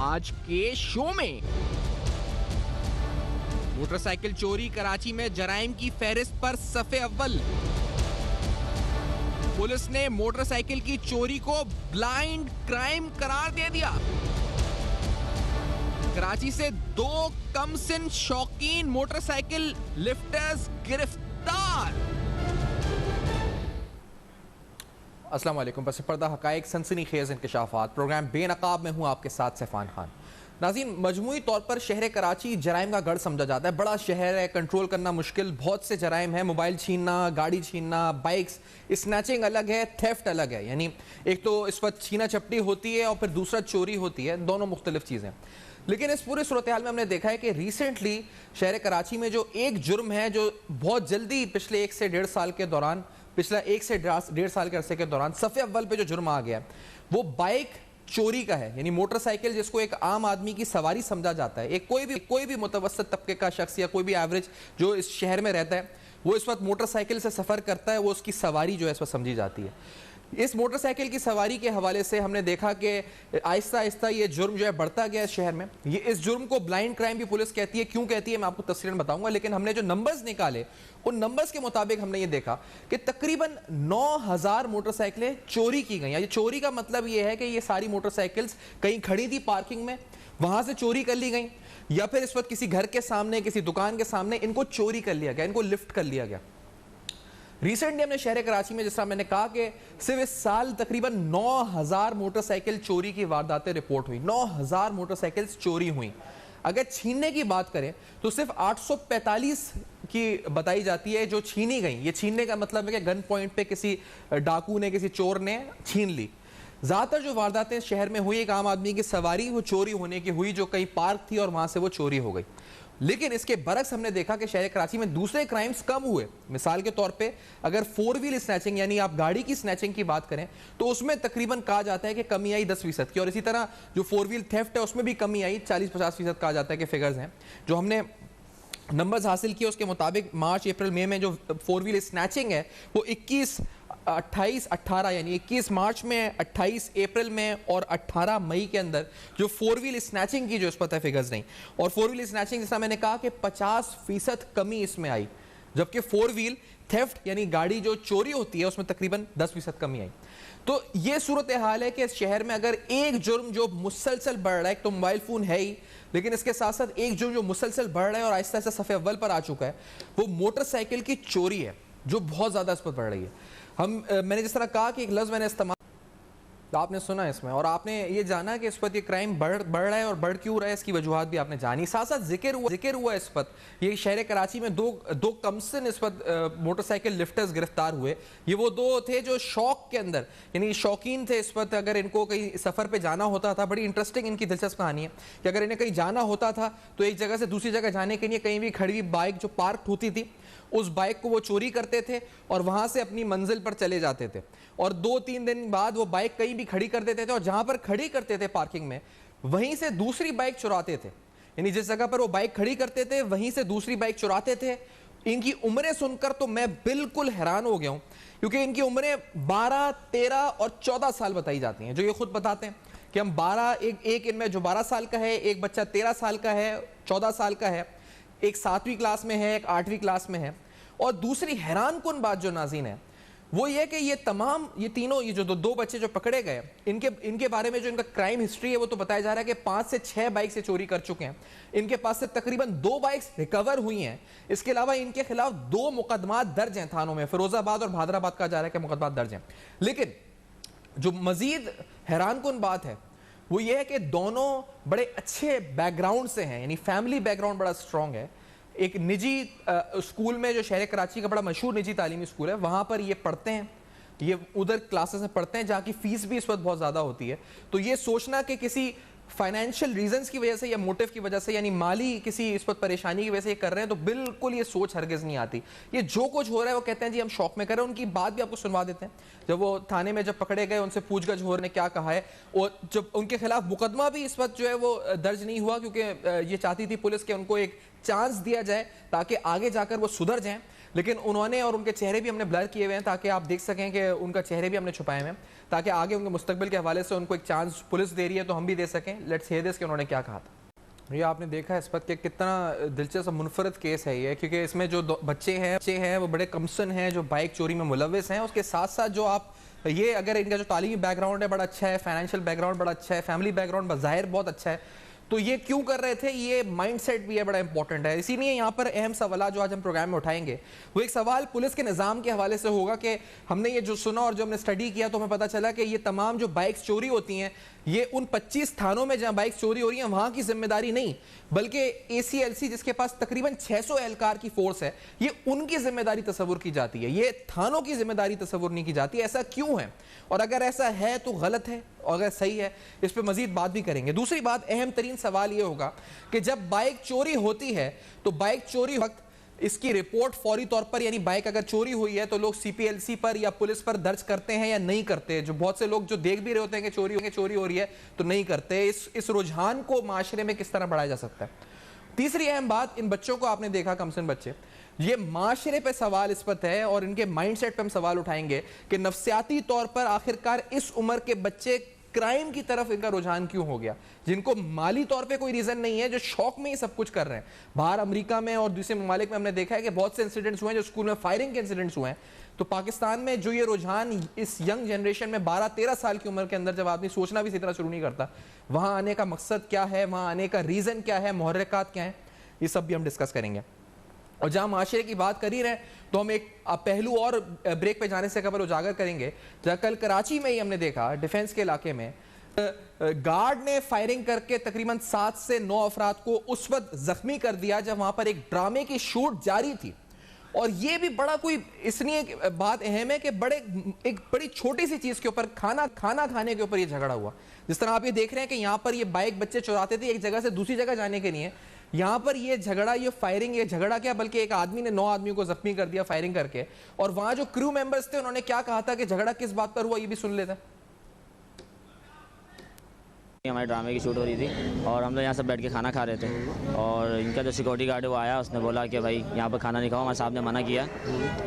आज के शो में। मोटरसाइकिल चोरी कराची में जराइम की फहरिस्त पर सफे अव्वल। पुलिस ने मोटरसाइकिल की चोरी को ब्लाइंड क्राइम करार दे दिया। कराची से 2 कमसिन शौकीन मोटरसाइकिल लिफ्टर्स गिरफ्तार। अस्सलाम वालेकुम। बस पर्दा हकाइक सनसनीखेज इंकशाफात प्रोग्राम बेनकाब में हूँ आपके साथ सैफान खान। नाज़रीन, मजमूई तौर पर शहर कराची जराइम का गढ़ समझा जाता है। बड़ा शहर है, कंट्रोल करना मुश्किल, बहुत से जराइम हैं। मोबाइल छीनना, गाड़ी छीनना, बाइक्स, स्नैचिंग अलग है, थेफ्ट अलग है। यानी एक तो इस वक्त छीना चपटी होती है और फिर दूसरा चोरी होती है, दोनों मुख्तलिफ चीज़ें। लेकिन इस पूरे सूरत हाल में हमने देखा है कि रिसेंटली शहर कराची में जो एक जुर्म है जो बहुत जल्दी पिछले 1 से 1.5 साल के दौरान, पिछला 1 से 1.5 साल के अरसे के दौरान सफ़े अव्वल पे जो जुर्म आ गया वो बाइक चोरी का है। यानी मोटरसाइकिल जिसको एक आम आदमी की सवारी समझा जाता है, एक कोई भी मुतवस्सित तबके का शख्स या कोई भी एवरेज जो इस शहर में रहता है वो इस वक्त मोटरसाइकिल से सफ़र करता है, वो उसकी सवारी जो है इस वक्त समझी जाती है। इस मोटरसाइकिल की सवारी के हवाले से हमने देखा कि आहिस्ता आहिस्ता ये जुर्म जो है बढ़ता गया इस शहर में। ये इस जुर्म को ब्लाइंड क्राइम भी पुलिस कहती है। क्यों कहती है मैं आपको तफसीलन बताऊंगा, लेकिन हमने जो नंबर्स निकाले उन नंबर्स के मुताबिक हमने ये देखा कि तकरीबन 9000 मोटरसाइकिलें चोरी की गई। ये चोरी का मतलब ये है कि ये सारी मोटरसाइकिल्स कहीं खड़ी थी पार्किंग में, वहां से चोरी कर ली गई, या फिर इस वक्त किसी घर के सामने, किसी दुकान के सामने इनको चोरी कर लिया गया, इनको लिफ्ट कर लिया गया। रिसेंटली हमने शहर कराची में, जिस तरह मैंने कहा कि सिर्फ इस साल तकरीबन 9000 मोटरसाइकिल चोरी की वारदातें रिपोर्ट हुई। 9000 मोटरसाइकिल्स चोरी हुई। अगर छीनने की बात करें तो सिर्फ 845 की बताई जाती है जो छीनी गई। ये छीनने का मतलब है कि गन पॉइंट पे किसी डाकू ने, किसी चोर ने छीन ली। ज़्यादातर जो वारदातें शहर में हुई एक आम आदमी की सवारी वो चोरी होने की हुई जो कहीं पार्क थी और वहां से वो चोरी हो गई। लेकिन इसके बरक्स हमने देखा कि शहर कराची में दूसरे क्राइम्स कम हुए। मिसाल के तौर पे अगर 4 व्हील स्नैचिंग यानी आप गाड़ी की स्नैचिंग की बात करें तो उसमें तकरीबन कहा जाता है कि कमी आई 10% की, और इसी तरह जो 4 व्हील थेफ्ट है उसमें भी कमी आई 40-50% कहा जाता है कि फिगर्स हैं। जो हमने नंबर्स हासिल किए उसके मुताबिक मार्च अप्रैल मई में जो 4 व्हील स्नैचिंग है वो 21, 28, 18 यानी 21 मार्च में, 28 अप्रैल में और 18 मई के अंदर जो 4 व्हील स्नैचिंग की जो इस पता है फिगर्स नहीं। और 4 व्हील स्नैचिंग जैसा मैंने कहा कि 50% कमी इसमें आई, जबकि 4 व्हील थेफ्ट यानी गाड़ी जो चोरी होती है उसमें तकरीबन 10% कमी आई। तो ये सूरत हाल है कि इस शहर में अगर एक जुर्म जो मुसलसल बढ़ रहा है, तो मोबाइल फ़ोन है ही, लेकिन इसके साथ साथ एक जुर्म जो मुसलसल बढ़ रहा है और आहिस्ता आहिस्ता सफ़े अव्वल पर आ चुका है वो मोटरसाइकिल की चोरी है, जो बहुत ज़्यादा इस पर बढ़ रही है। मैंने जिस तरह कहा कि एक लफ्ज़ मैंने इस्तेमाल, आपने सुना इसमें, और आपने ये जाना कि इस वक्त ये क्राइम बढ़ रहा है और बढ़ क्यों रहा है इसकी वजूहात भी आपने जानी। साथ साथ जिक्र हुआ इस वक्त ये शहर कराची में दो कमसिन इस वक्त मोटरसाइकिल लिफ्टर्स गिरफ्तार हुए। ये वो 2 थे जो शौक के अंदर यानी शौकीन थे इस वक्त। अगर इनको कहीं सफ़र पे जाना होता था, बड़ी इंटरेस्टिंग इनकी दिलचस्प कहानी है कि अगर इन्हें कहीं जाना होता था तो एक जगह से दूसरी जगह जाने के लिए कहीं भी खड़ी हुई बाइक जो पार्क होती थी उस बाइक को वो चोरी करते थे और वहां से अपनी मंजिल पर चले जाते थे, और 2-3 दिन बाद वो बाइक कहीं भी खड़ी कर देते थे और जहां पर खड़ी करते थे पार्किंग में वहीं से दूसरी बाइक चुराते थे। यानी जिस जगह पर वो बाइक खड़ी करते थे वहीं से दूसरी बाइक चुराते थे। इनकी उम्रें सुनकर तो मैं बिल्कुल हैरान हो गया हूं, क्योंकि इनकी उम्रें 12, 13 और 14 साल बताई जाती हैं। जो ये खुद बताते हैं कि हम 12, एक इनमें जो 12 साल का है, एक बच्चा 13 साल का है, 14 साल का है, एक 7वीं क्लास में है, एक 8वीं क्लास में है। और दूसरी हैरान कुन बात जो नाज़रीन है वो ये कि ये तीनों ये जो 2 बच्चे जो पकड़े गए इनके बारे में जो इनका क्राइम हिस्ट्री है वो तो बताया जा रहा है कि 5 से 6 बाइक से चोरी कर चुके हैं। इनके पास से तकरीबन 2 बाइक्स रिकवर हुई हैं। इसके अलावा इनके खिलाफ 2 मुकदमा दर्ज हैं थानों में, फिरोजाबाद और भादराबाद का जा रहा है कि मुकदमा दर्ज हैं। लेकिन जो मजीद हैरान कुन बात है वो ये है कि दोनों बड़े अच्छे बैकग्राउंड से हैं, यानी फैमिली बैकग्राउंड बड़ा स्ट्रॉन्ग है। एक निजी स्कूल में जो शहर कराची का बड़ा मशहूर निजी तालीमी स्कूल है वहाँ पर ये पढ़ते हैं, ये उधर क्लासेस में पढ़ते हैं जहाँ की फ़ीस भी इस वक्त बहुत ज़्यादा होती है। तो ये सोचना कि किसी फाइनेंशियल रीजंस की वजह से या मोटिव की वजह से यानी माली किसी इस वक्त परेशानी की वजह से ये कर रहे हैं तो बिल्कुल ये सोच हरगिज़ नहीं आती। ये जो कुछ हो रहा है वो कहते हैं जी हम शौक में कर रहे हैं। उनकी बात भी आपको सुनवा देते हैं। जब वो थाने में जब पकड़े गए उनसे पूछगछ हो रहे ने क्या कहा है, और जब उनके खिलाफ मुकदमा भी इस वक्त जो है वो दर्ज नहीं हुआ क्योंकि ये चाहती थी पुलिस के उनको एक चांस दिया जाए ताकि आगे जाकर वो सुधर जाएं। लेकिन उन्होंने और उनके चेहरे भी हमने ब्लर किए हुए हैं ताकि आप देख सकें कि उनका चेहरे भी हमने छुपाए हुए हैं, ताकि आगे उनके मुस्तकबिल के हवाले से उनको एक चांस पुलिस दे रही है तो हम भी दे सकें। लेट्स हियर दिस कि उन्होंने क्या कहा था। ये आपने देखा है इस पर कि कितना दिलचस्प मुनफरद केस है ये, क्योंकि इसमें जो बच्चे हैं वो बड़े कमसन हैं जो बाइक चोरी में मुलविस हैं। उसके साथ साथ जो आप ये अगर इनका जो तालीमी बैकग्राउंड है बड़ा अच्छा है, फाइनेंशियल बैकग्राउंड बड़ा अच्छा है, फैमिली बैकग्राउंड बज़ाहिर बहुत अच्छा है, तो ये क्यों कर रहे थे, ये माइंडसेट भी है बड़ा इंपॉर्टेंट है। इसीलिए यहाँ पर अहम सवाल जो आज हम प्रोग्राम में उठाएंगे वो एक सवाल पुलिस के निज़ाम के हवाले से होगा कि हमने ये जो सुना और जो हमने स्टडी किया तो हमें पता चला कि ये तमाम जो बाइक्स चोरी होती हैं ये उन 25 थानों में जहां बाइक चोरी हो रही है वहां की जिम्मेदारी नहीं, बल्कि ACLC जिसके पास तकरीबन 600 एहलकार की फोर्स है, ये उनकी जिम्मेदारी तस्वुर की जाती है, ये थानों की जिम्मेदारी तस्वुर नहीं की जाती। ऐसा क्यों है, और अगर ऐसा है तो गलत है, और अगर सही है इस पर मजीद बात भी करेंगे। दूसरी बात, अहम तरीन सवाल ये होगा कि जब बाइक चोरी होती है तो बाइक चोरी वक्त इसकी रिपोर्ट फौरी तौर पर, यानी बाइक अगर चोरी हुई है तो लोग CPLC पर या पुलिस पर दर्ज करते हैं या नहीं करते। जो बहुत से लोग जो देख भी रहे होते हैं कि चोरी हो रही है तो नहीं करते। इस रुझान को माशरे में किस तरह बढ़ाया जा सकता है। तीसरी अहम बात, इन बच्चों को आपने देखा, कमसन बच्चे, ये माशरे पे सवाल इस पर है और इनके माइंडसेट पे हम सवाल उठाएंगे कि नफ्सियाती तौर पर आखिरकार इस उम्र के बच्चे क्राइम की तरफ इनका रुझान क्यों हो गया, जिनको माली तौर पे कोई रीजन नहीं है, जो शौक में ही सब कुछ कर रहे हैं। बाहर अमेरिका में और दूसरे ममालिक में हमने देखा है कि बहुत से इंसिडेंट्स हुए हैं जो स्कूल में फायरिंग के इंसिडेंट्स हुए हैं। तो पाकिस्तान में जो ये रुझान इस यंग जनरेशन में 12-13 साल की उम्र के अंदर जब आदमी सोचना भी इसी तरह शुरू नहीं करता, वहां आने का मकसद क्या है, वहां आने का रीजन क्या है, मुहर्रिकात क्या है, ये सब भी हम डिस्कस करेंगे। और जहां माशरे की बात कर ही रहे तो हम एक पहलू और ब्रेक पे जाने से कबल उजागर करेंगे, जहां कल कराची में ही हमने देखा डिफेंस के इलाके में गार्ड ने फायरिंग करके तकरीबन 7 से 9 अफराद को उस वक्त जख्मी कर दिया जब वहां पर एक ड्रामे की शूट जारी थी। और ये भी बड़ा कोई इसलिए बात अहम है कि एक बड़ी छोटी सी चीज के ऊपर, खाना खाने के ऊपर ये झगड़ा हुआ। जिस तरह आप ये देख रहे हैं कि यहाँ पर ये बाइक बच्चे चुराते थे एक जगह से दूसरी जगह जाने के लिए, यहाँ पर ये झगड़ा, ये फायरिंग, ये झगड़ा क्या बल्कि एक आदमी ने 9 आदमियों को जख्मी कर दिया फायरिंग करके। और वहां जो क्रू मेंबर्स थे उन्होंने क्या कहा था कि झगड़ा किस बात पर हुआ, ये भी सुन लेते हैं। हमारे ड्रामे की शूट हो रही थी और हम लोग यहाँ सब बैठ के खाना खा रहे थे और इनका जो सिक्योरिटी गार्ड है वो आया, उसने बोला कि भाई यहाँ पर खाना नहीं खाओ। हमारे साहब ने मना किया,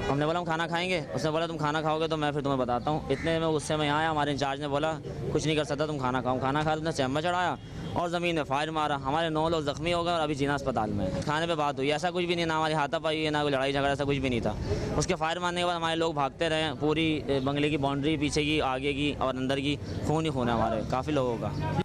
हमने बोला हम खाना खाएंगे, उसने बोला तुम खाना खाओगे तो मैं फिर तुम्हें बताता हूँ। इतने में गुस्से में यहाँ आया, हमारे इंचार्ज ने बोला कुछ नहीं कर सकता, तुम खाना खाओ। खाना खा, उसने चैम्बर चढ़ाया और ज़मीन में फायर मारा। हमारे 9 लोग जख्मी हो गए और अभी जीना अस्पताल में। खाने पे बात हुई, ऐसा कुछ भी नहीं, ना हमारी हाथापाई ना कोई लड़ाई झगड़ा, ऐसा कुछ भी नहीं था। उसके फायर मारने के बाद हमारे लोग भागते रहे, पूरी बंगले की बाउंड्री, पीछे की, आगे की और अंदर की, खून ही खून है हमारे काफ़ी लोगों का।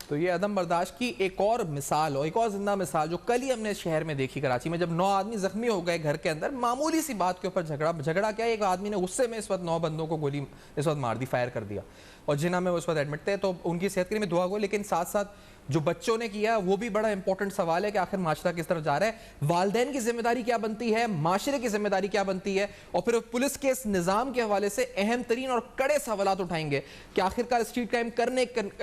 तो ये अदम बर्दाश्त की एक और मिसाल और एक और जिंदा मिसाल जो कल ही हमने शहर में देखी कराची में, जब 9 आदमी जख्मी हो गए घर के अंदर, मामूली सी बात के ऊपर झगड़ा क्या, एक आदमी ने गुस्से में इस वक्त 9 बंदों को गोली इस वक्त मार दी, फायर कर दिया। और जिन्ना में वो इस वक्त एडमिट थे, तो उनकी सेहत के लिए मैं दुआ को, लेकिन साथ साथ जो बच्चों ने किया वो भी बड़ा इंपॉर्टेंट सवाल है कि आखिर माशरा किस तरफ जा रहा है, वालिदैन की जिम्मेदारी क्या बनती है, माशरे की जिम्मेदारी क्या बनती है, और फिर पुलिस के इस निज़ाम के हवाले से अहम तरीन और कड़े सवालात उठाएंगे कि आखिरकार स्ट्रीट क्राइम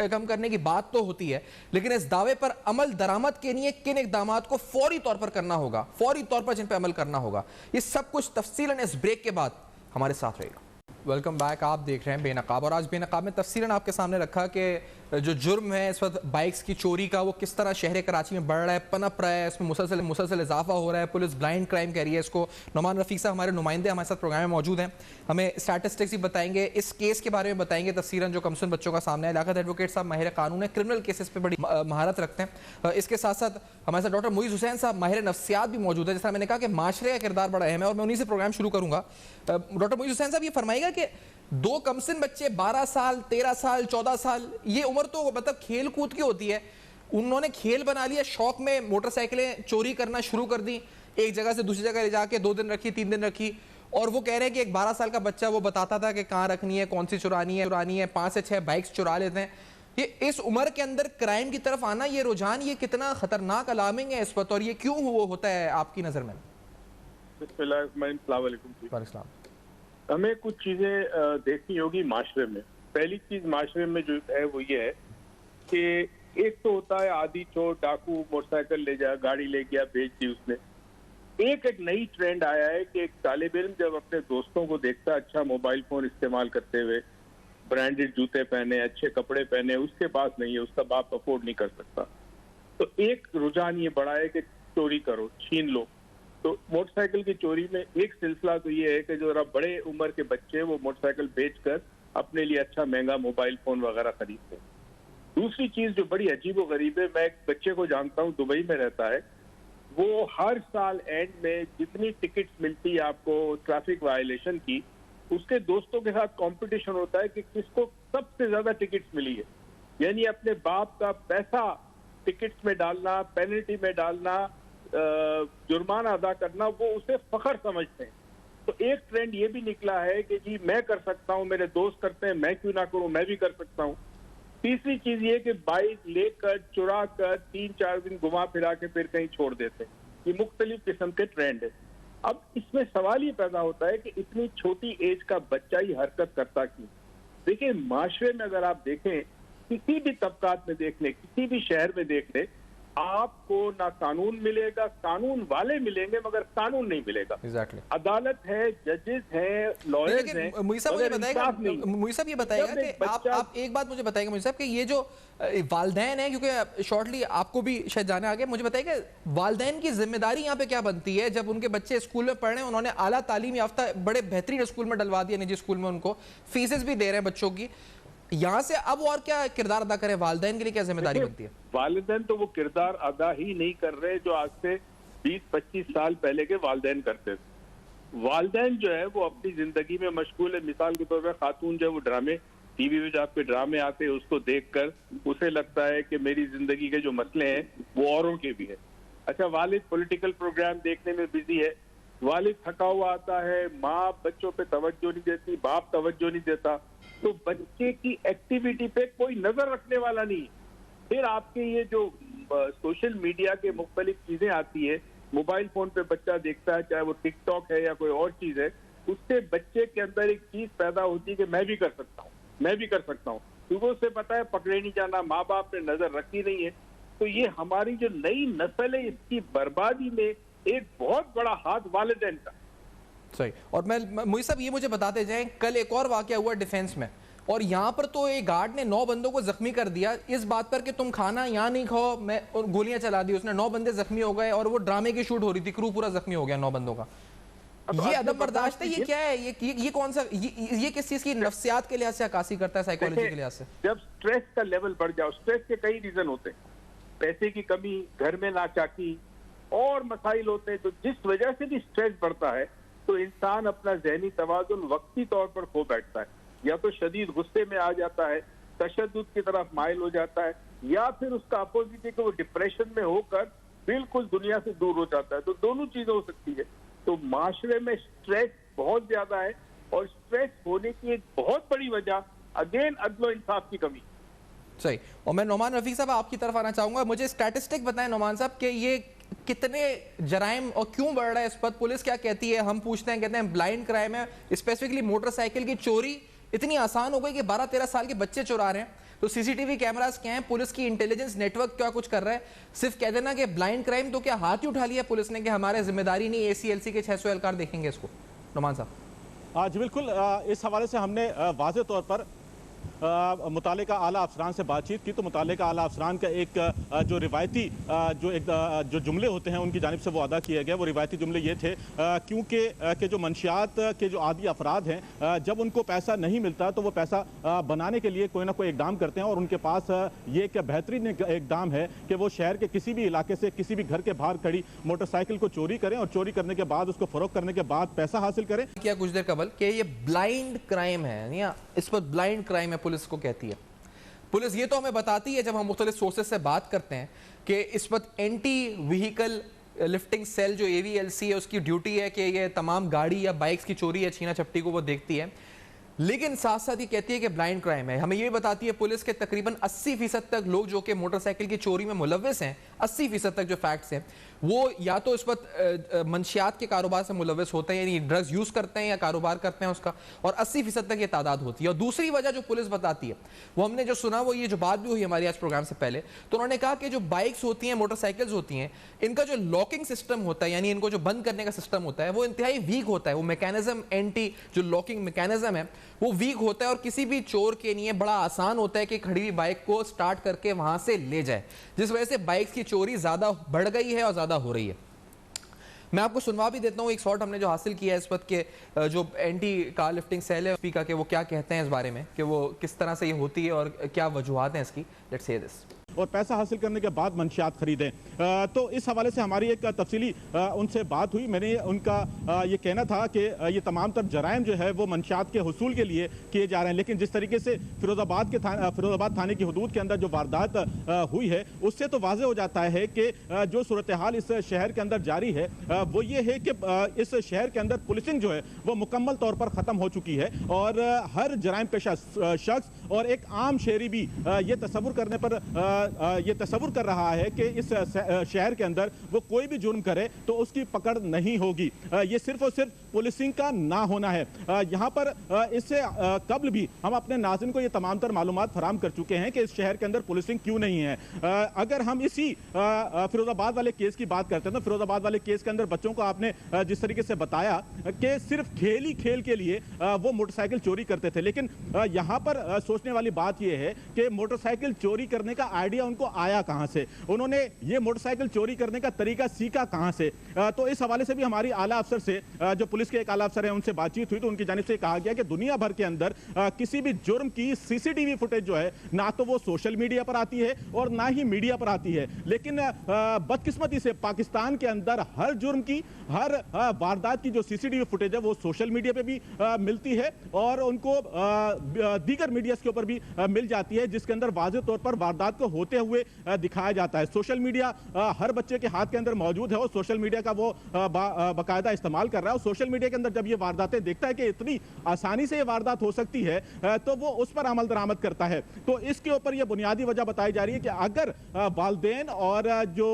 कम करने की बात तो होती है, लेकिन इस दावे पर अमल दरामद के लिए किन इकदाम को फौरी तौर पर करना होगा, फौरी तौर पर जिन पर अमल करना होगा, ये सब कुछ तफसीलन इस ब्रेक के बाद हमारे साथ रहेगा। वेलकम बैक, आप देख रहे हैं बेनकाब, और आज बेनकाब में तफसीलन आपके सामने रखा कि जो जुर्म है इस वक्त बाइक्स की चोरी का, वो किस तरह शहर कराची में बढ़ रहा है, पनप रहा है, इसमें मुसलसल इजाफा हो रहा है, पुलिस ब्लाइंड क्राइम कह रही है इसको। नुमान रफीक साहब हमारे नुमाइंदे हमारे साथ प्रोग्राम में मौजूद हैं, हमें स्टैटिस्टिक्स भी बताएंगे, इस केस के बारे में बताएंगे तफसीलन जो कमसन बच्चों का सामने है। लियाकत एडवोकेट साहब माहिर कानून है, क्रिमिनल केसेस पे बड़ी महारत रखते हैं। इसके साथ साथ हमारे साथ डॉक्टर मोइज़ हुसैन साहब माहिर नफ्सियात भी मौजूद है। जैसा मैंने कहा कि माशरे का किरदार बड़ा अहम है और मैं उन्हीं से प्रोग्राम शुरू करूँगा। डॉक्टर मोइज़ हुसैन साहब ये फरमाइएगा कि 2 कमसिन बच्चे 12 साल 13 साल 14 साल, ये उम्र तो मतलब खेल कूद की होती है, उन्होंने खेल बना लिया, शौक में मोटरसाइकिलें चोरी करना शुरू कर दी, एक जगह से दूसरी जगह ले जाके 2 दिन रखी 3 दिन रखी, और वो कह रहे हैं कि एक 12 साल का बच्चा वो बताता था कि कहाँ रखनी है, कौन सी चुरानी है, 5 से 6 बाइक्स चुरा लेते हैं। ये इस उम्र के अंदर क्राइम की तरफ आना, ये रुझान, ये कितना खतरनाक अलार्मिंग है इस वक्त, और ये क्यों वो होता है आपकी नजर में? हमें कुछ चीजें देखनी होगी माशरे में। पहली चीज माशरे में जो है वो ये है कि एक तो होता है आदि चोर, डाकू, मोटरसाइकिल ले जा, गाड़ी ले गया, बेच दी उसने। एक नई ट्रेंड आया है कि एक तालिब इल्म जब अपने दोस्तों को देखता है अच्छा मोबाइल फोन इस्तेमाल करते हुए, ब्रांडेड जूते पहने, अच्छे कपड़े पहने, उसके पास नहीं है, उसका बाप अफोर्ड नहीं कर सकता, तो एक रुझान ये बढ़ा है कि चोरी करो, छीन लो। तो मोटरसाइकिल की चोरी में एक सिलसिला तो ये है कि जो जरा बड़े उम्र के बच्चे वो मोटरसाइकिल बेचकर अपने लिए अच्छा महंगा मोबाइल फोन वगैरह खरीदते हैं। दूसरी चीज जो बड़ी अजीबोगरीब है, मैं एक बच्चे को जानता हूँ, दुबई में रहता है, वो हर साल एंड में जितनी टिकट्स मिलती है आपको ट्रैफिक वायलेशन की, उसके दोस्तों के साथ कंपटीशन होता है कि किसको सबसे ज्यादा टिकट्स मिली है। यानी अपने बाप का पैसा टिकट्स में डालना, पेनल्टी में डालना, जुर्माना अदा करना, वो उसे फखर समझते हैं। तो एक ट्रेंड ये भी निकला है कि जी मैं कर सकता हूँ, मेरे दोस्त करते हैं, मैं क्यों ना करूँ, मैं भी कर सकता हूँ। तीसरी चीज ये कि बाइक लेकर चुरा कर 3-4 दिन घुमा फिरा के फिर कहीं छोड़ देते हैं। ये मुख्तलिफ किस्म के ट्रेंड है। अब इसमें सवाल ये पैदा होता है कि इतनी छोटी एज का बच्चा ही हरकत करता क्यों? देखिए, माशरे में अगर आप देखें, किसी भी तबकात में देख लें, किसी भी शहर में देख लें, आपको ना कानून मिलेगा, कानून वाले मिलेंगे मगर कानून नहीं मिलेगा। Exactly. अदालत है, जजेस हैं, लॉयर्स हैं, मुई साहब मगर इंसाफ नहीं। मुई साहब ये बताएगा जब एक कि बच्चा- आप एक बात मुझे बताएगा मुई साहब कि ये जो वालदैन है, क्योंकि शॉर्टली आपको भी शायद जाने आगे, मुझे बताइए कि वालदैन की जिम्मेदारी यहाँ पे क्या बनती है जब उनके बच्चे स्कूल में पढ़ रहे हैं, उन्होंने आला तालीम याफ्ता बड़े बेहतरीन स्कूल में डलवा दिया, निजी स्कूल में, उनको फीसेस भी दे रहे हैं बच्चों की, यहाँ से अब और क्या किरदार अदा करें? वालदैन के लिए क्या जिम्मेदारी बनती है? वालिदैन तो वो किरदार अदा ही नहीं कर रहे जो आज से 20-25 साल पहले के वालिदैन करते थे। वालिदैन जो है वो अपनी जिंदगी में मशगूल है। मिसाल के तौर पर खातून जो है वो ड्रामे, टीवी में जो आपके ड्रामे आते हैं उसको देखकर उसे लगता है कि मेरी जिंदगी के जो मसले हैं वो औरों के भी है। अच्छा, वालिद पॉलिटिकल प्रोग्राम देखने में बिजी है, वालिद थका हुआ आता है, माँ बच्चों पे तवज्जो नहीं देती, बाप तवज्जो नहीं देता, तो बच्चे की एक्टिविटी पे कोई नजर रखने वाला नहीं है। फिर आपके ये जो सोशल मीडिया के मुख्तलिफ चीजें आती है, मोबाइल फोन पे बच्चा देखता है, चाहे वो टिकटॉक है या कोई और चीज है, उससे बच्चे के अंदर एक चीज पैदा होती है कि मैं भी कर सकता हूँ, मैं भी कर सकता हूँ, क्योंकि उसे पता है पकड़े नहीं जाना, माँ बाप ने नजर रखी नहीं है। तो ये हमारी जो नई नस्ल है, इसकी बर्बादी में एक बहुत बड़ा हाथ वालिदैन का। सही। और मैं मुई साहब ये मुझे बताते जाएं, कल एक और वाकया हुआ डिफेंस में, और यहाँ पर तो एक गार्ड ने 9 बंदों को जख्मी कर दिया इस बात पर कि तुम खाना यहाँ नहीं खाओ, मैं, और गोलियां चला दी उसने, 9 बंदे जख्मी हो गए, और वो ड्रामे की शूट हो रही थी, क्रू पूरा जख्मी हो गया 9 बंदों का। ये अदब बर्दाश्त है? ये क्या है? ये कौन सा, ये किस चीज की नफ्सियात के लिहाज से अक्कासी करता है, साइकोलॉजी के लिहाज से? जब स्ट्रेस का लेवल बढ़ जाओ, स्ट्रेस के कई रीजन होते हैं, पैसे की कमी, घर में नाचाकी और मसाइल होते हैं, तो जिस वजह से भी स्ट्रेस बढ़ता है तो इंसान अपना ज़हनी तवाज़ुन वक्ती तौर पर खो बैठता है, या तो शदीद गुस्से में आ जाता है, तशद्दुद की तरफ माइल हो जाता है, या फिर उसका अपोजिट है कि वो डिप्रेशन में होकर बिल्कुल दुनिया से दूर हो जाता है। तो दोनों चीजें हो सकती है। तो माशरे में स्ट्रेस बहुत ज्यादा है, और स्ट्रेस होने की एक बहुत बड़ी वजह अगेन अदल इंसाफ की कमी। सही। और मैं नोमान रफीक साहब आपकी तरफ आना चाहूंगा, मुझे स्टैटिस्टिक बताएं नोमान साहब कि ये कितने जराइम और क्यों बढ़ रहा है इस पर? पुलिस क्या कहती है? हम पूछते हैं, कहते हैं ब्लाइंड क्राइम है, स्पेसिफिकली मोटरसाइकिल की चोरी इतनी आसान हो गई कि 12-13 साल के बच्चे चुरा रहे हैं। तो सीसीटीवी कैमरास क्या है, पुलिस की इंटेलिजेंस नेटवर्क क्या कुछ कर रहा है? सिर्फ कह देना कि ब्लाइंड क्राइम, तो क्या हाथ ही उठा लिया पुलिस ने कि हमारे जिम्मेदारी नहीं, एसीएलसी के 600 एहलकार देखेंगे इसको? नोमान साहब। जी बिल्कुल, इस हवाले से हमने वाज़ेह तौर पर मुतालिका आला अफसरान से बातचीत की, तो मुतालिका आला अफसरान का एक जो रिवायती जो जुमले होते हैं उनकी जानिब से वो अदा किए गए। वो रिवायती जुमले ये थे क्योंकि जो मंशियात के जो आदी अफराद हैं, जब उनको पैसा नहीं मिलता तो वो पैसा बनाने के लिए कोई ना कोई इकदाम करते हैं, और उनके पास ये एक बेहतरीन इकदाम है कि वो शहर के किसी भी इलाके से किसी भी घर के बाहर खड़ी मोटरसाइकिल को चोरी करें, और चोरी करने के बाद उसको फरोख्त करने के बाद पैसा हासिल करें। क्या कुछ देर कबल कि ये ब्लाइंड क्राइम है, या इस पर ब्लाइंड क्राइम है पुलिस को कहती है। पुलिस ये तो हमें बताती है जब हम मुख्तलिफ सोर्सेज से बात करते हैं कि इस वक्त एंटी व्हीकल लिफ्टिंग सेल जो AVLC है उसकी ड्यूटी है कि ये तमाम गाड़ी या बाइक्स की चोरी या छीना झपटी को वो देखती है, लेकिन साथ साथ ये कहती है कि ब्लाइंड क्राइम है। हमें ये बताती है पुलिस के तकरीबन 80% तक लोग जो कि मोटरसाइकिल की चोरी में मुलव्विस हैं, 80% तक जो फैक्ट्स हैं वो या तो इस वक्त मंशियात के कारोबार से मुलव्विस होते हैं, यानी ड्रग्स यूज करते हैं या कारोबार करते हैं उसका, और 80% तक ये तादाद होती है। और दूसरी वजह जो पुलिस बताती है वो हमने जो सुना, वो ये जो बात भी हुई हमारी आज प्रोग्राम से पहले, तो उन्होंने कहा कि जो बाइक्स होती हैं, मोटरसाइकिल्स होती हैं, इनका जो लॉकिंग सिस्टम होता है, यानी इनको जो बंद करने का सिस्टम होता है, वो इंतहाई वीक होता है। वो मैकेनिज्म, एंटी जो लॉकिंग मैकेनिज्म है वो वीक होता है, और किसी भी चोर के लिए बड़ा आसान होता है कि खड़ी हुई बाइक को स्टार्ट करके वहां से ले जाए, जिस वजह से बाइक की चोरी ज्यादा बढ़ गई है और ज्यादा हो रही है। मैं आपको सुनवा भी देता हूँ एक शॉट हमने जो हासिल किया है इस वक्त के जो एंटी कार लिफ्टिंग सेल है स्पीकर के, वो क्या कहते हैं इस बारे में कि वो किस तरह से ये होती है और क्या वजूहात हैं इसकी। Let's say this. और पैसा हासिल करने के बाद मंशियात खरीदें। तो इस हवाले से हमारी एक तफसीली उनसे बात हुई। मैंने उनका ये कहना था कि ये तमाम तर जराइम जो है वो मंशियात के हुसूल के लिए किए जा रहे हैं, लेकिन जिस तरीके से फिरोजाबाद थाने की हदूद के अंदर जो वारदात हुई है उससे तो वाज़ेह हो जाता है कि जो सूरत हाल इस शहर के अंदर जारी है वो ये है कि इस शहर के अंदर पुलिसिंग जो है वो मुकम्मल तौर पर ख़त्म हो चुकी है और हर जराइम पेशा शख्स और एक आम शहरी भी ये तसव्वुर करने पर ये तसव्वुर कर रहा है कि इस शहर के अंदर वो कोई भी जुर्म करे तो उसकी पकड़ नहीं होगी। ये सिर्फ और सिर्फ पुलिसिंग का ना होना है। यहाँ पर इससे कबल भी हम अपने नाज़रीन को ये तमाम तर मालूमात फराम कर चुके हैं कि इस शहर के अंदर पुलिसिंग क्यों नहीं है। अगर हम इसी फिरोजाबाद वाले केस की बात करते हैं तो फिरोजाबाद वाले केस के अंदर बच्चों को आपने जिस तरीके से बताया कि सिर्फ खेल ही खेल के लिए वो मोटरसाइकिल चोरी करते थे, लेकिन यहाँ पर सोचने वाली बात यह है कि मोटरसाइकिल चोरी करने का आइडिया उनको आया कहां से, उन्होंने ये मोटरसाइकिल चोरी करने का तरीका सीखा कहां से। तो इस हवाले से भी हमारी आला अफसर से जो पुलिस के एक आला अफसर है उनसे बातचीत हुई तो उनकी जानिब से कहा गया कि दुनिया भर के अंदर किसी भी जुर्म की सीसीटीवी फुटेज जो है ना तो वो सोशल मीडिया पर आती है और ना ही मीडिया पर आती है, लेकिन बदकिस्मती से पाकिस्तान के अंदर हर जुर्म की हर वारदात की जो सीसीटीवी फुटेज है वो सोशल मीडिया पे भी मिलती है और उनको दीगर मीडिया के ऊपर भी मिल जाती है, जिसके अंदर वाज़ेह तौर पर वारदात को होते हुए दिखाया जाता है। सोशल मीडिया हर बच्चे के हाथ के अंदर मौजूद है और सोशल मीडिया का वो बाकायदा इस्तेमाल कर रहा है और सोशल मीडिया के अंदर जब ये वारदातें देखता है कि इतनी आसानी से ये वारदात हो सकती है तो वो उस पर अमल दरामद करता है। तो इसके ऊपर ये बुनियादी वजह बताई जा रही है कि अगर वालिदैन और जो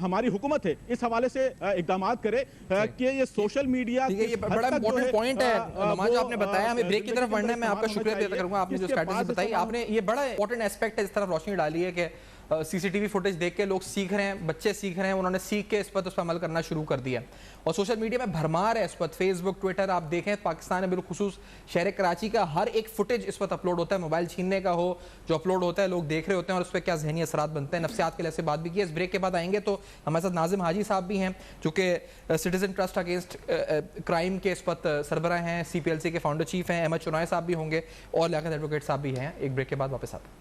हमारी हुकूमत है इस हवाले से इकदाम करे कि ये सोशल मीडिया ये बड़ा इंपॉर्टेंट पॉइंट है नमाज जो आपने बताया। हमें ब्रेक की तरफ बढ़ना है, मैं आपका शुक्रिया अदा करूंगा, आपने जो स्ट्रेटजी बताई, आपने ये बड़ा इंपॉर्टेंट एस्पेक्ट है इस तरफ रोशनी डाली है कि सीसीटीवी फुटेज देख के लोग सीख रहे हैं, बच्चे सीख रहे हैं, उन्होंने सीख के इस पर अमल करना शुरू कर दिया और सोशल मीडिया में भरमार है इस पर। फेसबुक ट्विटर आप देखें पाकिस्तान में बिलखुसूस शहर कराची का हर एक फुटेज इस पर अपलोड होता है, मोबाइल छीनने का हो जो अपलोड होता है लोग देख रहे होते हैं और उस पर क्या जहनी असरात बनते हैं। नफ्सियात के लिए से बात भी की। इस ब्रेक के बाद आएंगे तो हमारे साथ नाजिम हाजी साहब भी हैं जो कि सिटीजन ट्रस्ट अगेंस्ट क्राइम के इस पर सरबरा हैं, CPLC के फाउंडर चीफ हैं, अहमद चुनाई साहब भी होंगे और लियाकत एडवोकेट साहब भी हैं। एक ब्रेक के बाद वापस आते हैं।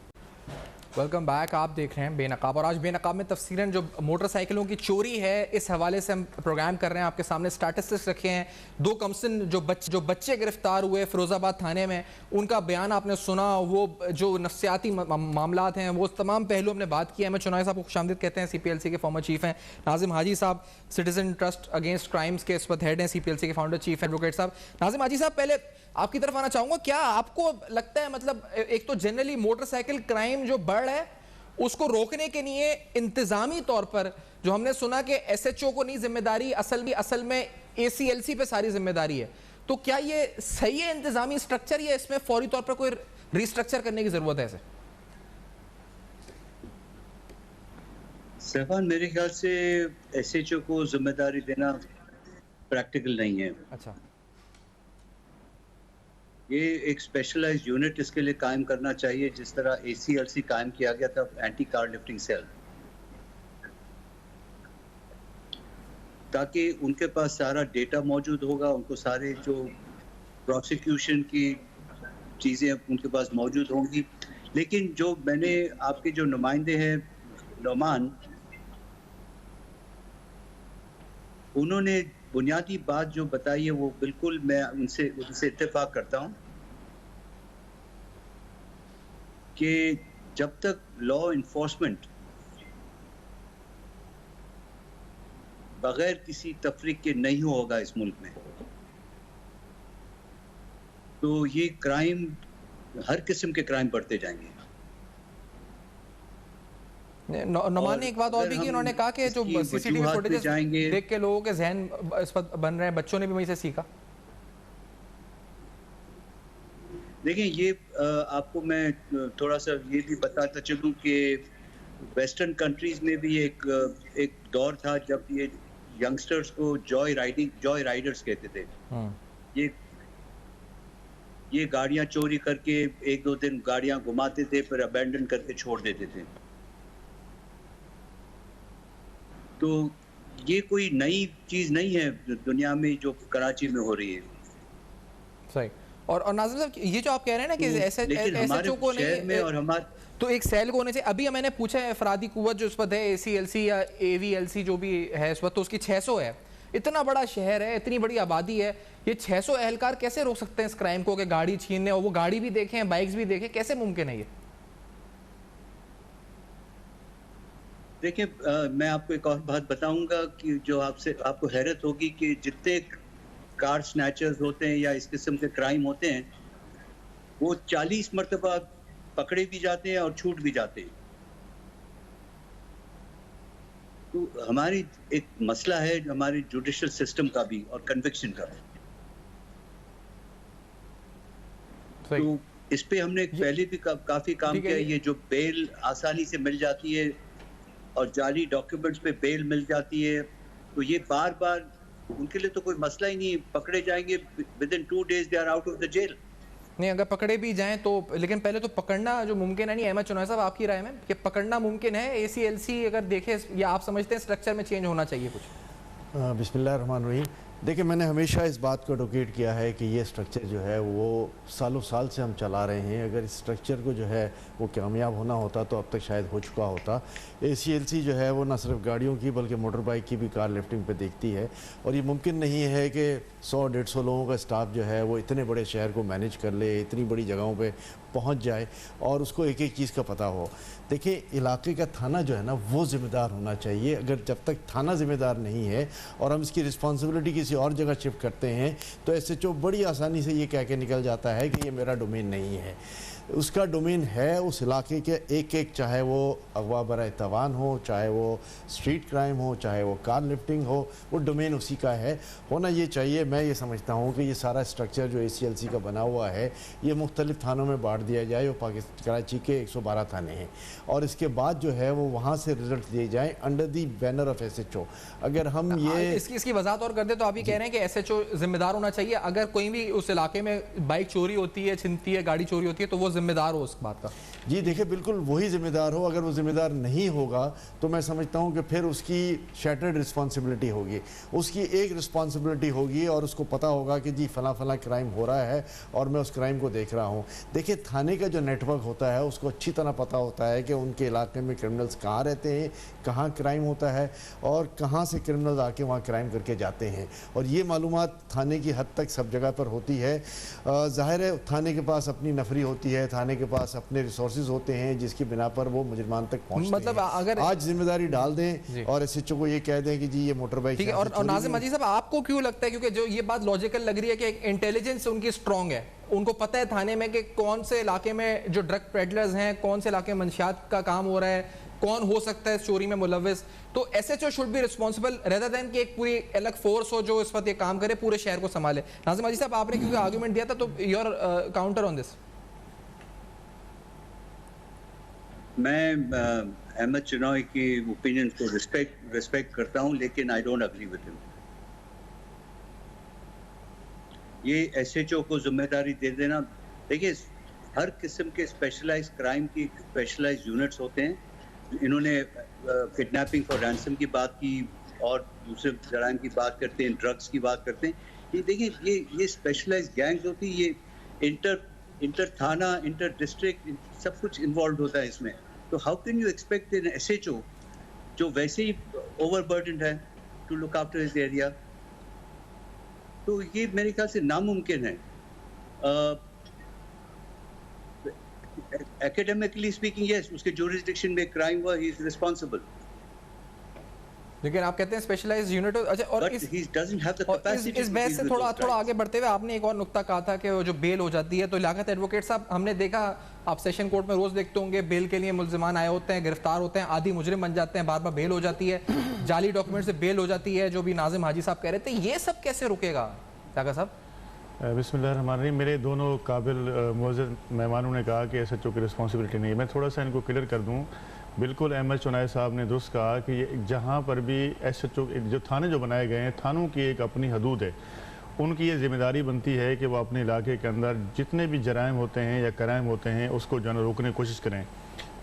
Welcome back. आप देख रहे हैं बेनकाब और आज बेनकाब में तफसीलन जो मोटरसाइकिलों की चोरी है इस हवाले से हम प्रोग्राम कर रहे हैं। आपके सामने स्टैटिस्टिक्स रखे हैं। 2 कमसिन जो बच्चे गिरफ्तार हुए फिरोजाबाद थाने में, उनका बयान आपने सुना, वो जो नफ्सियाती मामलात हैं वो तमाम पहलू हमने बात की है। अहमद चुनाई साहब को खुशामदीद कहते हैं, CPLC के फॉर्मर चीफ हैं। नाजिम हाजी साहब सिटीजन ट्रस्ट अगेंस्ट क्राइम्स के इस वक्त हेड हैं, CPLC के फाउंडर चीफ एडवोकेट साहब। नाजिम हाजी साहब, पहले आपकी तरफ आना चाहूँगा, क्या आपको लगता है मतलब एक तो जनरली मोटरसाइकिल क्राइम जो बढ़ है उसको रोकने के लिए इंतजामी तौर पर जो हमने सुना कि SHO को नहीं जिम्मेदारी, असल में ACLC पे सारी जिम्मेदारी है, तो क्या ये सही है इंतजामी स्ट्रक्चर या इसमें फौरी तौर पर कोई रिस्ट्रक्चर करने की जरूरत है? सैफान, मेरे ख्याल से SHO को जिम्मेदारी देना प्रैक्टिकल नहीं है। अच्छा, ये एक स्पेशलाइज्ड यूनिट इसके लिए कायम करना चाहिए, जिस तरह ACLC कायम किया गया था, एंटी कार लिफ्टिंग सेल, ताकि उनके पास सारा डेटा मौजूद होगा, उनको सारे जो प्रोसिक्यूशन की चीज़ें उनके पास मौजूद होंगी। लेकिन जो मैंने आपके जो नुमाइंदे हैं नोमान, उन्होंने बुनियादी बात जो बताई है वो बिल्कुल मैं उनसे इत्तेफाक करता हूँ कि जब तक लॉ इन्फोर्समेंट बगैर किसी तफरीक के नहीं होगा इस मुल्क में, तो ये क्राइम, हर किस्म के क्राइम बढ़ते जाएंगे। नमान ने एक बात और भी की, उन्होंने कहा कि जो CCTV फुटेज देख के लोगों के जहन इस पर बन रहे हैं, बच्चों ने भी वहीं से सीखा। देखिए, ये आपको मैं थोड़ा सा ये भी बताता चलूं कि वेस्टर्न कंट्रीज में भी एक दौर था जब ये यंगस्टर्स को जॉय राइडर्स कहते थे। ये गाड़ियां चोरी करके 1-2 दिन गाड़ियां घुमाते थे, फिर अबैंडन करके छोड़ देते थे। तो ये कोई नई चीज नहीं है दुनिया में जो कराची में हो रही है। सही। और नाज़िम साहब, ये जो आप कह रहे हैं ना कि ऐसे हमारे को शहर में और हमारे तो एक सेल को होने से, अभी मैंने पूछा है अफरादी कुव्वत जो इस वक्त है ACLC या AVLC जो भी है इस वक्त, तो उसकी 600 है। इतना बड़ा शहर है, इतनी बड़ी आबादी है, ये 600 एहलकार कैसे रोक सकते हैं इस क्राइम को कि गाड़ी छीनने, और वो गाड़ी भी देखें, बाइक्स भी देखें, कैसे मुमकिन है ये? देखिए, मैं आपको एक और बात बताऊंगा कि जो आपको हैरत होगी कि जितने कार स्नैचर्स होते हैं या इस किस्म के क्राइम होते हैं, वो 40 मरतबा पकड़े भी जाते हैं और छूट भी जाते हैं। तो हमारी एक मसला है हमारी जुडिशल सिस्टम का भी और कन्विक्शन का। तो इस पे हमने पहले भी काफी काम किया। ये जो बेल आसानी से मिल जाती है और जाली डॉक्यूमेंट्स पे बेल मिल जाती है, तो ये बार बार उनके लिए तो कोई मसला ही नहीं, पकड़े जाएंगे within 2 days they are out of the jail. नहीं, अगर पकड़े भी जाएं तो, लेकिन पहले तो पकड़ना जो मुमकिन है नहीं। अहमद चुनैनी साहब, आपकी राय में कि पकड़ना मुमकिन है? ACLC अगर देखें, या आप समझते हैं स्ट्रक्चर में चेंज होना चाहिए कुछ? बिस्मिल्लाहिर्रहमानिर्रहीम। देखिए, मैंने हमेशा इस बात को एडवोकेट किया है कि ये स्ट्रक्चर जो है वो सालों साल से हम चला रहे हैं। अगर इस स्ट्रक्चर को जो है वो कामयाब होना होता तो अब तक शायद हो चुका होता। ACLC जो है वो न सिर्फ गाड़ियों की बल्कि मोटर बाइक की भी कार लिफ्टिंग पे देखती है, और ये मुमकिन नहीं है कि 100-150 लोगों का स्टाफ जो है वो इतने बड़े शहर को मैनेज कर ले, इतनी बड़ी जगहों पे पहुंच जाए और उसको एक एक चीज़ का पता हो। देखिए, इलाके का थाना जो है ना वो ज़िम्मेदार होना चाहिए। अगर जब तक थाना ज़िम्मेदार नहीं है और हम इसकी रिस्पॉन्सिबिलिटी किसी और जगह शिफ्ट करते हैं तो SHO बड़ी आसानी से ये कह के निकल जाता है कि ये मेरा डोमेन नहीं है। उसका डोमेन है उस इलाके के एक, चाहे वो अगवा बराए तवान हो, चाहे वो स्ट्रीट क्राइम हो, चाहे वो कार लिफ्टिंग हो, वो डोमेन उसी का है, होना ये चाहिए। मैं ये समझता हूँ कि ये सारा स्ट्रक्चर जो ACLC का बना हुआ है ये मुख्तलिफ थानों में बांट दिया जाए। वो कराची के 112 थाने हैं और इसके बाद जो है वो वहाँ से रिजल्ट दिए जाएँ under the banner of SHO। अगर हम ये इसकी वजाहत और कर दे तो आप ये कह रहे हैं कि SHO जिम्मेदार होना चाहिए। अगर कोई भी उस इलाके में बाइक चोरी होती है, छिनती है, गाड़ी चोरी होती है, तो वो जिम्मेदार हो उस बात का? जी देखिए, बिल्कुल वही जिम्मेदार हो। अगर वो जिम्मेदार नहीं होगा तो मैं समझता हूँ कि फिर उसकी शैटर्ड रिस्पॉन्सिबिलिटी होगी। उसकी एक रिस्पॉन्सिबिलिटी होगी और उसको पता होगा कि जी फला फला क्राइम हो रहा है और मैं उस क्राइम को देख रहा हूँ। देखिए, थाने का जो नेटवर्क होता है उसको अच्छी तरह पता होता है कि उनके इलाके में क्रिमिनल्स कहाँ रहते हैं, कहाँ क्राइम होता है और कहाँ से क्रिमिनल्स आके वहाँ क्राइम करके जाते हैं, और ये मालूमात थाने की हद तक सब जगह पर होती है। ज़ाहिर है थाने के पास अपनी नफरी होती है, थाने के पास अपने रिसोर्सेज होते हैं जिसकी बिना पर वो मुजरिमान तक पहुंचते मतलब हैं। अगर आज जिम्मेदारी डाल दें और SHO को ये कह दें कि जी ये मोटर बाइक, ठीक है। और नाज़िम अजीज साहब, आपको क्यों लगता है, क्योंकि जो ये बात लॉजिकल लग रही है कि इंटेलिजेंस उनकी स्ट्रांग है, उनको पता है थाने में कि कौन से इलाके में जो ड्रग पेडलर्स हैं, कौन से इलाके में मंशियात का काम हो रहा है, कौन हो सकता है चोरी में मुलविस, तो SHO should be responsible rather than कि एक पूरी अलग फोर्स हो जो इस वक्त ये काम करे, पूरे शहर को संभाले। नाज़िम अजीज साहब, आपने क्योंकि आर्गुमेंट दिया था, तो योर काउंटर ऑन दिस? मैं अहमद चुनैनी की ओपिनियन को रिस्पेक्ट करता हूं, लेकिन I don't agree with him. ये SHO को जिम्मेदारी दे देना, देखिए हर किस्म के स्पेशलाइज क्राइम की स्पेशलाइज यूनिट्स होते हैं। इन्होंने किडनैपिंग फॉर रैंसम की बात की और दूसरे जराइम की बात करते हैं, ड्रग्स की बात करते हैं। ये देखिए ये स्पेशलाइज गैंग्स होती है, ये इंटर थाना, इंटर डिस्ट्रिक्ट सब कुछ इन्वॉल्व होता है इसमें। तो how can you expect in SHO जो वैसे ही ओवरबर्डन्ड है to look after his area? तो ये मेरे ख्याल से नामुमकिन है। एकेडमिकली स्पीकिंग यस, उसके जुरिसडिक्शन में क्राइम हुआ, ही इज रिस्पांसिबल, लेकिन आप कहते हैं स्पेशलाइज्ड यूनिट। अच्छा, और इस बहस से थोड़ा आगे बढ़ते हुए आपने एक और नुक्ता कहा था कि वो जो बेल हो जाती है, तो लियाकत एडवोकेट साहब, हमने देखा, आप सेशन कोर्ट में रोज देखते होंगे, बेल के लिए मुल्जिमान आए होते हैं, गिरफ्तार होते हैं, आधी मुजरिम बन जाते हैं, बार बार बेल हो जाती है, जाली डॉक्यूमेंट से बेल हो जाती है, जो भी नाज़िम हाजी साहब कह रहे थे, ये सब कैसे रुकेगा लियाकत साहब? बिस्मिल्लाहिर्रहमानिर्रहीम। मेरे दोनों काबिल मुअज़्ज़ज़ मेहमानों ने कहा कि SHO की रिस्पॉन्सिबिलिटी नहीं है। मैं थोड़ा सा इनको क्लियर कर दूँ। बिल्कुल अहमद चुनैनी साहब ने दुरुस्त कहा कि ये जहाँ पर भी SHO जो थाने जो बनाए गए हैं, थानों की एक अपनी हदूद है। उनकी ये जिम्मेदारी बनती है कि वो अपने इलाके के अंदर जितने भी जराइम होते हैं या क्राइम होते हैं उसको जो है रोकने की कोशिश करें।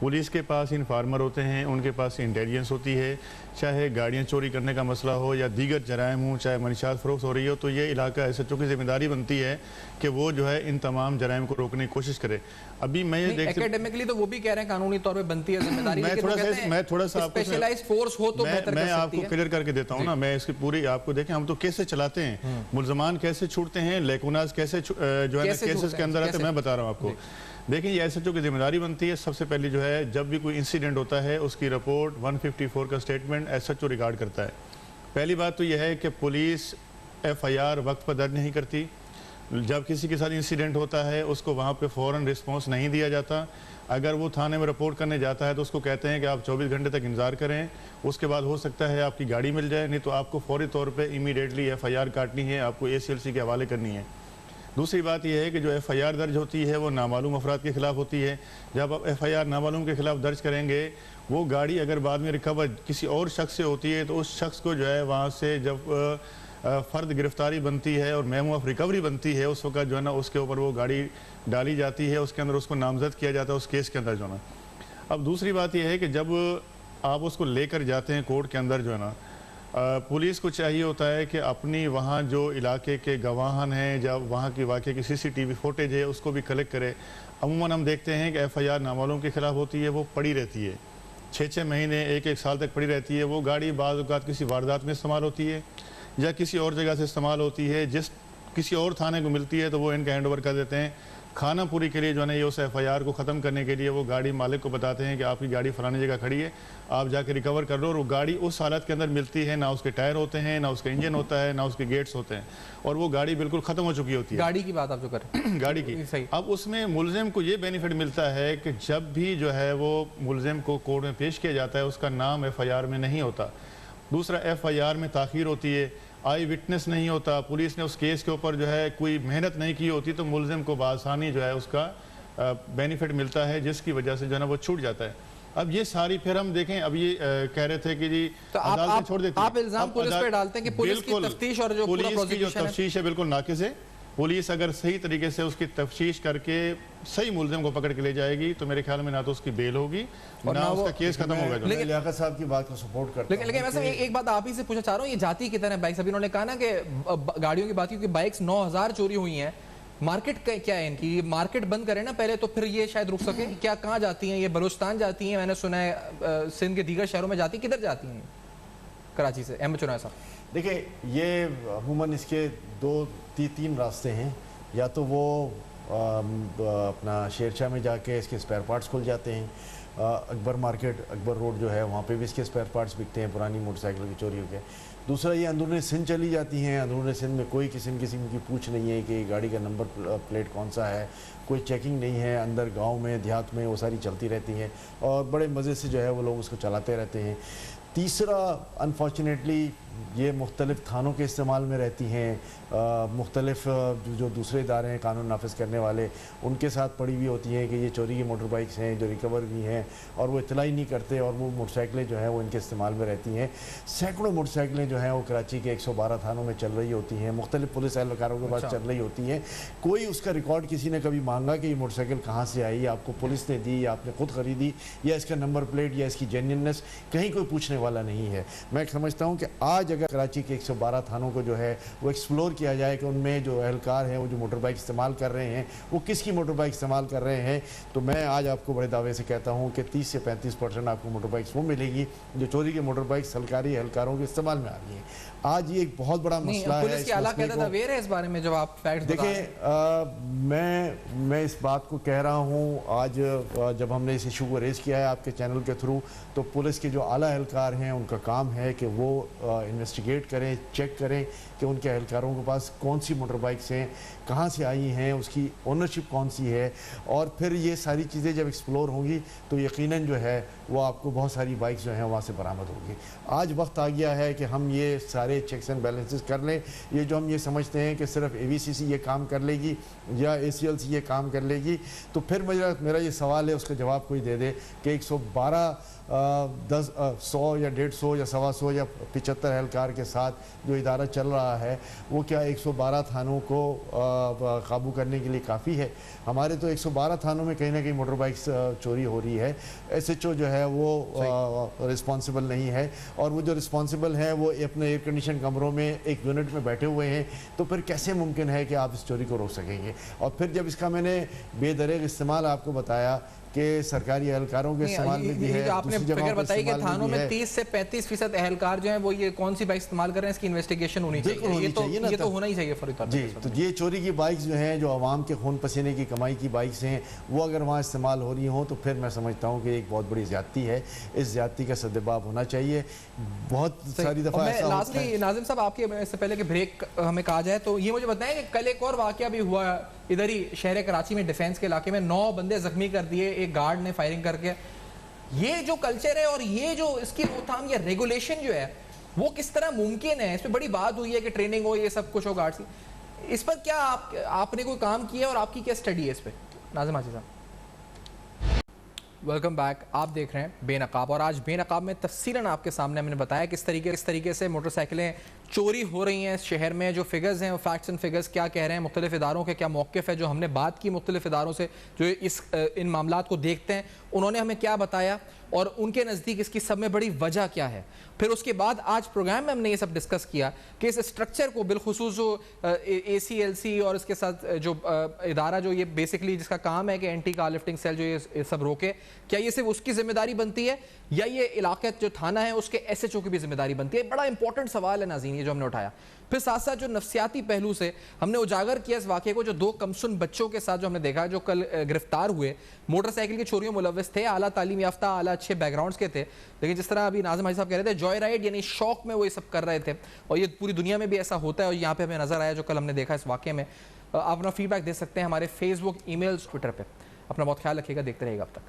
पुलिस के पास इन्फार्मर होते हैं, उनके पास इंटेलिजेंस होती है, चाहे गाड़ियाँ चोरी करने का मसला हो या दीगर जराइम हो, चाहे मनशात फ़रोख्त हो रही हो, तो ये इलाका SHO की जिम्मेदारी बनती है कि वो जो है इन तमाम जराइम को रोकने की कोशिश करे। अभी मैं ये देख एकेडमिकली तो वो भी कह रहे हैं कानूनी तौर पे बनती है जिम्मेदारी, मैं थोड़ा सा आपको स्पेशलाइज्ड फोर्स हो तो बेहतर मैं आपको क्लियर करके देता हूँ ना, मैं इसकी पूरी आपको देखें हम तो कैसे चलाते हैं, मुल्जमान कैसे छूटते हैं, लेकुनाज कैसे जो है ना केसेस के अंदर आते हैं, मैं बता रहा हूँ आपको। देखिए ये SHO की जिम्मेदारी बनती है, सबसे पहले जो है जब भी कोई इंसिडेंट होता है उसकी रिपोर्ट 154 का स्टेटमेंट SHO रिकॉर्ड करता है। पहली बात तो यह है कि पुलिस FIR वक्त पर दर्ज नहीं करती, जब किसी के साथ इंसिडेंट होता है उसको वहाँ पे फ़ौरन रिस्पॉन्स नहीं दिया जाता। अगर वो थाने में रिपोर्ट करने जाता है तो उसको कहते हैं कि आप 24 घंटे तक इंतज़ार करें, उसके बाद हो सकता है आपकी गाड़ी मिल जाए, नहीं तो आपको फौरी तौर पे इमीडिएटली FIR काटनी है, आपको ACLC के हवाले करनी है। दूसरी बात यह है कि जो FIR दर्ज होती है वो नामालूम अफराद के खिलाफ होती है। जब आप FIR नामालूम के खिलाफ दर्ज करेंगे, वो गाड़ी अगर बाद में रिकवर किसी और शख्स से होती है तो उस शख्स को जो है वहाँ से जब फ़र्द गिरफ्तारी बनती है और मेमो ऑफ रिकवरी बनती है, उस वक्त जो है ना उसके ऊपर वो गाड़ी डाली जाती है, उसके अंदर उसको नामजद किया जाता है उस केस के अंदर जो है ना। अब दूसरी बात यह है कि जब आप उसको लेकर जाते हैं कोर्ट के अंदर जो है ना, पुलिस को चाहिए होता है कि अपनी वहाँ जो इलाके के गवाहन हैं, जब वहाँ की वाक़े की CCTV फुटेज है उसको भी कलेक्ट करे। अमूमन हम देखते हैं कि FIR नामालूम के ख़िलाफ़ होती है, वो पड़ी रहती है 6-6 महीने 1-1 साल तक पड़ी रहती है। वो गाड़ी बाज़ औक़ात किसी वारदात में इस्तेमाल होती है या किसी और जगह से इस्तेमाल होती है, जिस किसी और थाने को मिलती है तो वो इनका हैंड ओवर कर देते हैं। खाना पूरी के लिए जो है ना ये उस FIR को ख़त्म करने के लिए वो गाड़ी मालिक को बताते हैं कि आपकी गाड़ी फलानी जगह खड़ी है, आप जाके रिकवर कर लो। और वो गाड़ी उस हालत के अंदर मिलती है, ना उसके टायर होते हैं, ना उसका इंजन होता है, ना उसके गेट्स होते हैं, और वो गाड़ी बिल्कुल ख़त्म हो चुकी होती है। गाड़ी की बात आप जो करें गाड़ी की अब उसमें मुलजिम को ये बेनिफिट मिलता है कि जब भी जो है वो मुलजिम को कोर्ट में पेश किया जाता है उसका नाम FIR में नहीं होता। दूसरा FIR में ताख़ीर होती है, आई विटनेस नहीं होता, पुलिस ने उस केस के ऊपर जो है कोई मेहनत नहीं की होती, तो मुलजिम को बआसानी जो है उसका बेनिफिट मिलता है, जिसकी वजह से जो है ना वो छूट जाता है। अब ये सारी फिर हम देखें, अब ये कह रहे थे कि जी तो आप छोड़ देते हैं, आप इल्जाम पुलिस पे डालते हैं कि पुलिस की तफ्तीश और जो पुलिस की जो तफ्तीश है बिल्कुल नाकिस है। पुलिस अगर सही तरीके से उसकी तफ्तीश करके सही मुलजिम को पकड़ के ले जाएगी तो मेरे ख्याल में ना तो उसकी बेल होगी और ना उसका केस खत्म होगा। लेकिन लियाकत साहब की बात को सपोर्ट करता हूं। लेकिन वैसे एक बात आप ही से पूछना चाह रहा हूँ, ये जाती कितने बाइक्स, अभी उन्होंने कहा ना कि गाड़ियों की बात की बाइक्स 9000 चोरी हुई हैं, मार्केट क्या है इनकी, मार्केट बंद करें ना पहले तो फिर ये शायद रुक सके। क्या कहाँ जाती हैं ये? बलूचिस्तान जाती हैं, मैंने सुना है सिंध के दीगर शहरों में जाती, किधर जाती हैं? कराची से। अहमद चुनाव साहब देखिए, ये अमूमन इसके 2-3 रास्ते हैं। या तो वो अपना शेरशाह में जाके इसके स्पेयर पार्ट्स खुल जाते हैं, अकबर मार्केट, अकबर रोड जो है वहाँ पे भी इसके स्पेयर पार्ट्स बिकते हैं पुरानी मोटरसाइकिल की चोरियों के। दूसरा ये अंदरूनी सिंध चली जाती हैं, अंदरूनी सिंध में कोई किस्म की पूछ नहीं है कि गाड़ी का नंबर प्लेट कौन सा है, कोई चेकिंग नहीं है। अंदर गांव में देहात में वो सारी चलती रहती हैं और बड़े मज़े से जो है वो लोग उसको चलाते रहते हैं। तीसरा अनफॉर्चुनेटली ये मुख्तलिफ़ थानों के इस्तेमाल में रहती हैं, मुख्तलिफ जो दूसरे इदारे हैं कानून नाफिज करने वाले उनके साथ पड़ी हुई होती हैं कि ये चोरी की मोटर बाइक्स हैं जो रिकवर हुई हैं, और वो इतला ही नहीं करते और वो मोटरसाइकिलें जो हैं वो इनके इस्तेमाल में रहती हैं। सैकड़ों मोटरसाइकिलें जो हैं वो कराची के 112 थानों में चल रही होती हैं, मुख्तलिफ पुलिस एहलकारों के पास चल रही होती हैं। कोई उसका रिकॉर्ड किसी ने कभी मांगा कि ये मोटरसाइकिल कहाँ से आई, आपको पुलिस ने दी या आपने खुद ख़रीदी, या इसका नंबर प्लेट या इसकी जेन्युइननेस कहीं कोई पूछने वाला नहीं है। मैं समझता हूँ कि आज अगर कराची के 112 थानों को जो है वो एक्सप्लोर किया जाए कि उनमें जो एहलकार हैं वो जो मोटर बाइक इस्तेमाल कर रहे हैं वो किसकी मोटर बाइक इस्तेमाल कर रहे हैं, तो मैं आज आपको बड़े दावे से कहता हूँ कि 30 से 35% आपको मोटर बाइक्स वो मिलेगी जो चोरी के मोटर बाइक सरकारी एहलकारों के इस्तेमाल में आ रही हैं। आज ये एक बहुत बड़ा मसला है। पुलिस की आला क़यादत अवेयर है इस बारे में? जब आप फैक्ट्स देखिए, मैं इस बात को कह रहा हूँ, आज जब हमने इस इशू को रेज़ किया है आपके चैनल के थ्रू, तो पुलिस के जो आला एहलकार हैं उनका काम है कि वो इन्वेस्टिगेट करें, चेक करें कि उनके एहलकारों के पास कौन सी मोटर बाइक्स हैं, कहाँ से आई हैं, उसकी ओनरशिप कौन सी है, और फिर ये सारी चीज़ें जब एक्सप्लोर होंगी तो यकीनन जो है वो आपको बहुत सारी बाइक्स जो हैं वहाँ से बरामद होगी। आज वक्त आ गया है कि हम ये सारे चेक्स एंड बैलेंसेस कर लें। ये जो हम ये समझते हैं कि सिर्फ AVCC ये काम कर लेगी या ACLC ये काम कर लेगी, तो फिर मेरा ये सवाल है उसका जवाब कोई दे दे कि 112 100 या 150 या 125 या 75 एहलकार के साथ जो इदारा चल रहा है वो क्या 112 थानों को काबू करने के लिए काफ़ी है? हमारे तो 112 थानों में कहीं ना कहीं मोटर बाइक्स चोरी हो रही है। SHO जो है वो रिस्पॉन्सिबल नहीं है, और वो जो रिस्पॉन्सिबल है वो अपने एयर कंडीशन कमरों में एक यूनिट में बैठे हुए हैं, तो फिर कैसे मुमकिन है कि आप इस चोरी को रोक सकेंगे? और फिर जब इसका मैंने बेदरेग इस्तेमाल आपको बताया कि सरकारी एहलकारों के इस्तेमाल में भी है, आपने फिगर बताई कि थानों में 30 से 35% एहलकार जो हैं वो ये कौन सी बाइक इस्तेमाल कर रहे हैं, इसकी इन्वेस्टिगेशन होनी चाहिए। ये तो होना ही चाहिए फौरी तौर जी। तो ये चोरी की बाइक्स जो हैं, जो आवाम के खून पसीने की कमाई की बाइक्स हैं, वो अगर वहाँ इस्तेमाल हो रही हों तो फिर मैं समझता हूँ कि एक बहुत बड़ी ज्यादती है। इस ज्यादती का सद्देबाब होना चाहिए। बहुत सारी दफ़ा नाज़िम साहब, आपके इससे पहले कि ब्रेक हमें कहा जाए तो ये मुझे बताएं कि कल एक और वाकया भी हुआ इधर ही शहर कराची में, डिफेंस के इलाके में 9 बंदे जख्मी कर दिए एक गार्ड ने फायरिंग करके। ये जो कल्चर है और ये जो इसकी रोकथाम या रेगुलेशन जो है वो किस तरह मुमकिन है? इस पर बड़ी बात हुई है कि ट्रेनिंग हो, ये सब कुछ हो गार्ड्स की। इस पर क्या आपने कोई काम किया और आपकी क्या स्टडी है इस पर? नाज़िम हाजी साहब, वेलकम बैक। आप देख रहे हैं बेनकाब, और आज बेनकाब में तफसीलन आपके सामने हमने बताया किस तरीके से मोटरसाइकिलें चोरी हो रही हैं इस शहर में। जो फिगर्स हैं वो फैक्ट्स एंड फिगर्स क्या कह रहे हैं, मुख्तलिफ इदारों के क्या मौक़िफ़ है, जो हमने बात की मुख्तलिफ इदारों से जो इन मामलात को देखते हैं उन्होंने हमें क्या बताया और उनके नज़दीक इसकी सब में बड़ी वजह क्या है। फिर उसके बाद आज प्रोग्राम में हमने ये सब डिस्कस किया कि इस स्ट्रक्चर को बिलखुसूस जो ACLC और इसके साथ जो इदारा जो ये बेसिकली जिसका काम है कि एंटी कार लिफ्टिंग सेल जो ये सब रोके, क्या ये सिर्फ उसकी जिम्मेदारी बनती है या ये इलाके जो थाना है उसके SHO की भी जिम्मेदारी बनती है? बड़ा इंपॉर्टेंट सवाल है नाज़रीन ये जो हमने उठाया। फिर साथ साथ जो नफ्सियाती पहलू से हमने उजागर किया इस वाक़े को, जो 2 कमसुन बच्चों के साथ जो हमने देखा जो कल गिरफ्तार हुए, मोटरसाइकिल की चोरियों मुलव्वस थे, आला तालीम याफ्ता, आला अच्छे बैकग्राउंड्स के थे, लेकिन जिस तरह अभी नाज़िम हाजी साहब कह रहे थे जॉय राइड यानी शौक में वो ये सब कर रहे थे, और ये पूरी दुनिया में भी ऐसा होता है और यहाँ पे हमें नजर आया जो कल हमने देखा इस वाक़े में। आप अपना फीडबैक दे सकते हैं हमारे फेसबुक, ईमेल्स, ट्विटर पर। अपना बहुत ख्याल रखिएगा, देखते रहिएगा अब तक।